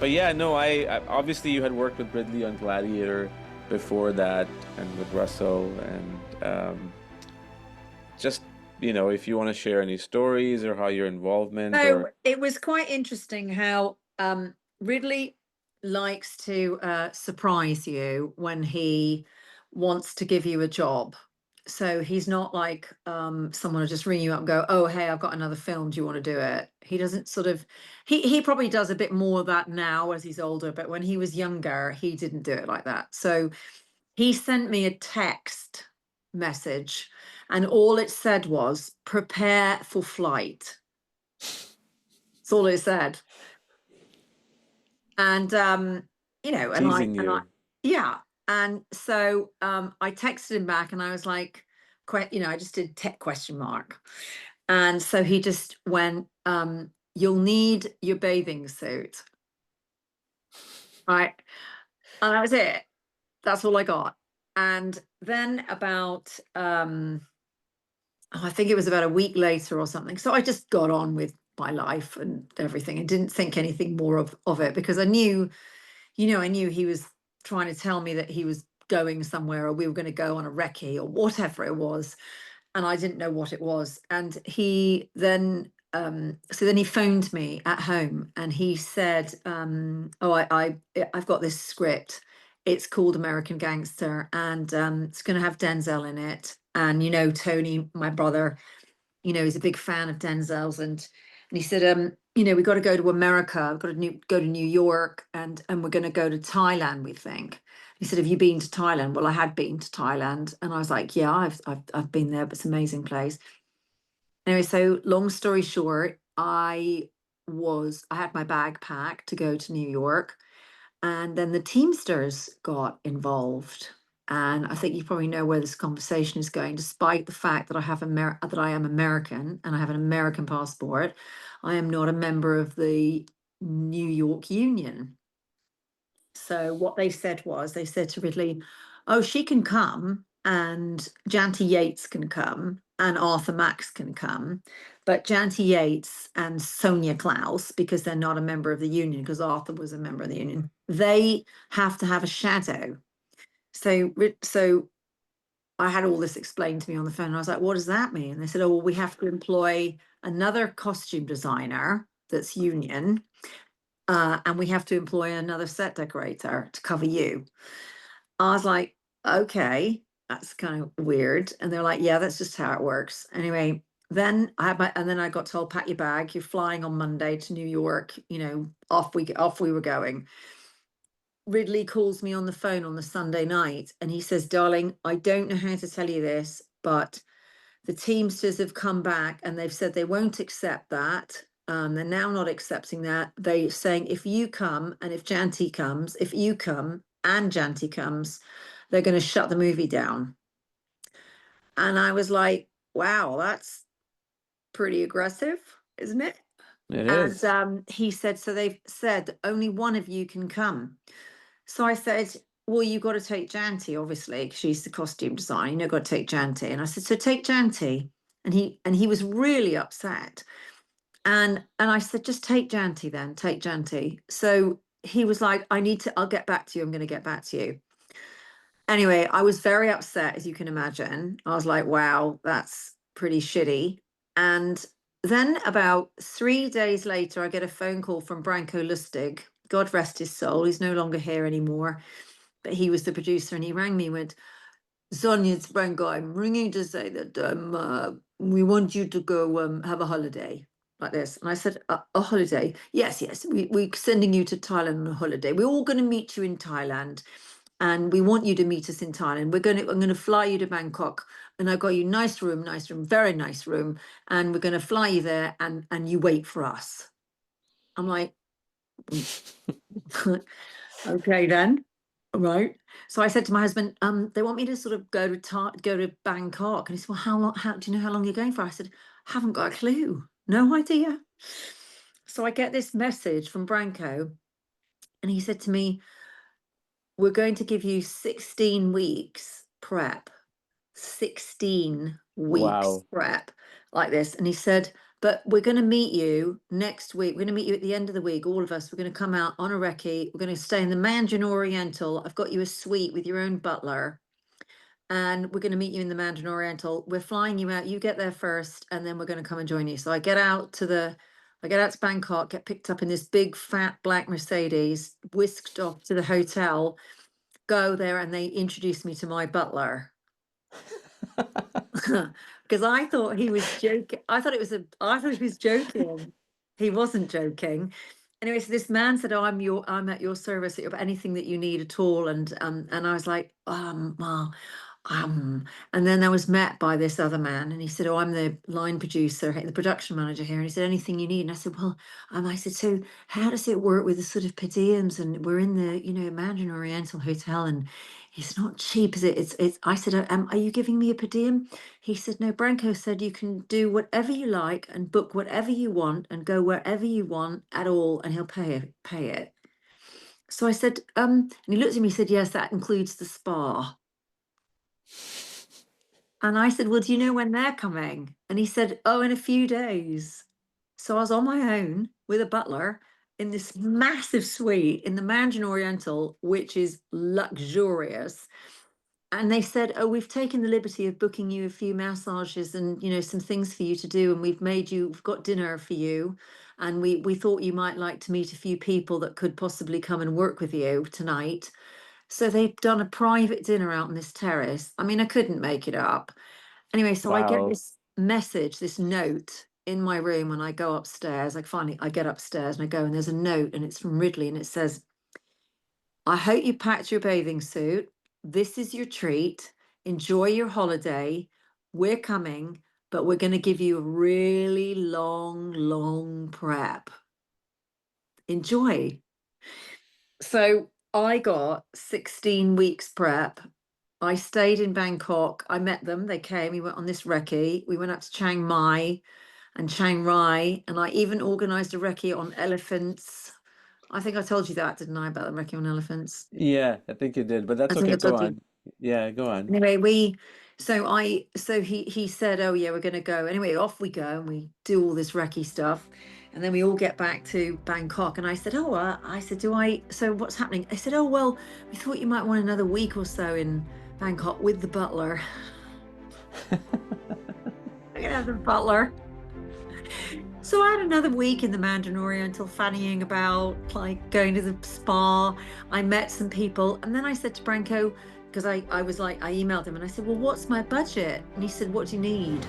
But yeah, no, I obviously you had worked with Ridley on Gladiator before that, and with Russell, and just if you want to share any stories or how your involvement So or it was quite interesting how Ridley likes to surprise you when he wants to give you a job. So he's not like someone will just ring you up and go, "Oh, hey, I've got another film. Do you want to do it?" He doesn't sort of. He probably does a bit more of that now as he's older, but when he was younger, he didn't do it like that. So he sent me a text message, and all it said was, "Prepare for flight." That's all it said. And teasing and I you? yeah. And so I texted him back and I was like, I just did tech question mark. And so he just went, you'll need your bathing suit. Right. And that was it. That's all I got. And then about I think it was about a week later or something. So I just got on with my life and everything and didn't think anything more of it because I knew, I knew he was trying to tell me that he was going somewhere or we were going to go on a recce or whatever it was. And I didn't know what it was. And he then, so then he phoned me at home and he said, "Oh, I've got this script. It's called American Gangster, and it's going to have Denzel in it. And Tony, my brother, he's a big fan of Denzel's, and he said, we got to go to America. We've got to go to New York, and we're going to go to Thailand, we think." He said, "Have you been to Thailand?" Well, I had been to Thailand, and I was like, "Yeah, I've been there, but it's an amazing place." Anyway, so long story short, I had my bag packed to go to New York, and then the Teamsters got involved. And I think you probably know where this conversation is going. Despite the fact that that I am American and I have an American passport, I am not a member of the New York Union. So what they said was, they said to Ridley, "Oh, she can come, and Janty Yates can come, and Arthur Max can come, but Janty Yates and Sonja Klaus, because they're not a member of the union, because Arthur was a member of the union, they have to have a shadow." So I had all this explained to me on the phone, and I was like, "What does that mean?" And they said, "Oh, well, we have to employ another costume designer that's union, and we have to employ another set decorator to cover you." I was like, "Okay, that's kind of weird." And they're like, "Yeah, that's just how it works." Anyway, and then I got told, "Pack your bag. You're flying on Monday to New York." Off we were going. Ridley calls me on the phone on the Sunday night, and he says, "Darling, I don't know how to tell you this, but the Teamsters have come back and they've said they won't accept that. They're now not accepting that. They're saying if you come and if Janty comes, if you come and Janty comes, they're going to shut the movie down." And I was like, "Wow, that's pretty aggressive, isn't it?" It And is. he said, "So they've said only one of you can come." So I said, "Well, you've got to take Janty, obviously, 'cause she's the costume designer. Got to take Janty." And I said, "So take Janty." And he was really upset. And I said, "Just take Janty then, take Janty." So he was like, I'll get back to you. I'm going to get back to you. Anyway, I was very upset, as you can imagine. I was like, "Wow, that's pretty shitty." And then about 3 days later, I get a phone call from Branko Lustig. God rest his soul. He's no longer here anymore, but he was the producer, and he rang me and went, "Sonia, it's Branko. I'm ringing to say that we want you to go have a holiday," like this. And I said, "A holiday? Yes, yes. We're sending you to Thailand on a holiday. We're all going to meet you in Thailand, and we want you to meet us in Thailand. I'm going to fly you to Bangkok, and I've got you nice room, very nice room, and we're going to fly you there, and you wait for us." I'm like, "Okay then." Right. So I said to my husband, "They want me to sort of go to Bangkok." And he said, "Well, how long, how do you know how long you're going for?" I said, "Haven't got a clue. No idea." So I get this message from Branko, and he said to me, "We're going to give you 16 weeks prep." 16 weeks Wow. prep like this. And he said, but we're going to meet you next week. We're going to meet you at the end of the week, all of us. We're going to come out on a recce. We're going to stay in the Mandarin Oriental. I've got you a suite with your own butler, and we're going to meet you in the Mandarin Oriental. We're flying you out. You get there first, and then we're going to come and join you. So I get out to Bangkok, get picked up in this big fat black Mercedes, whisked off to the hotel, go there, and they introduced me to my butler. Because I thought he was joking. I thought he was joking. He wasn't joking. Anyway, so this man said, "Oh, I'm at your service for anything that you need at all." And I was like, well, and then I was met by this other man, and he said, "Oh, I'm the line producer, the production manager here." And he said, "Anything you need?" And I said, "Well," I said, "So how does it work with the sort of per diems? And we're in the, Mandarin Oriental Hotel, and it's not cheap, is it?" It's. I said, "Are you giving me a per diem?" He said, "No, Branko said you can do whatever you like and book whatever you want and go wherever you want at all, and he'll pay it." So I said, and he looked at me and said, "Yes, that includes the spa." And I said, "Well, do you know when they're coming?" And he said, "Oh, in a few days." So I was on my own with a butler in this massive suite in the Mandarin Oriental, which is luxurious. And they said, "Oh, we've taken the liberty of booking you a few massages and, some things for you to do. And we've got dinner for you. And we thought you might like to meet a few people that could possibly come and work with you tonight." So they've done a private dinner out on this terrace. I mean, I couldn't make it up. Anyway, so I get Wow. this message, this note in my room when I go upstairs. Like finally, I get upstairs and I go, and there's a note, and it's from Ridley, and it says, "I hope you packed your bathing suit. This is your treat. Enjoy your holiday. We're coming, but we're going to give you a really long prep. Enjoy." So I got 16 weeks prep. I stayed in Bangkok. I met them. They came. We went on this recce. We went up to Chiang Mai and Chiang Rai, and I even organized a recce on elephants. I think I told you that, didn't I, about the recce on elephants? Yeah, I think you did, but I that's think okay. I Go told you. on. Yeah, go on. Anyway, so he said, "Oh yeah, we're gonna go." Anyway, off we go, and we do all this recce stuff, and then we all get back to Bangkok. And I said, "Oh," I said, so what's happening?" I said, "Oh well, we thought you might want another week or so in Bangkok with the butler." I'm gonna have the butler. So I had another week in the Mandarin Oriental, fannying about, like going to the spa. I met some people, and then I said to Branko, because I emailed him and I said, "Well, what's my budget?" And he said, "What do you need?"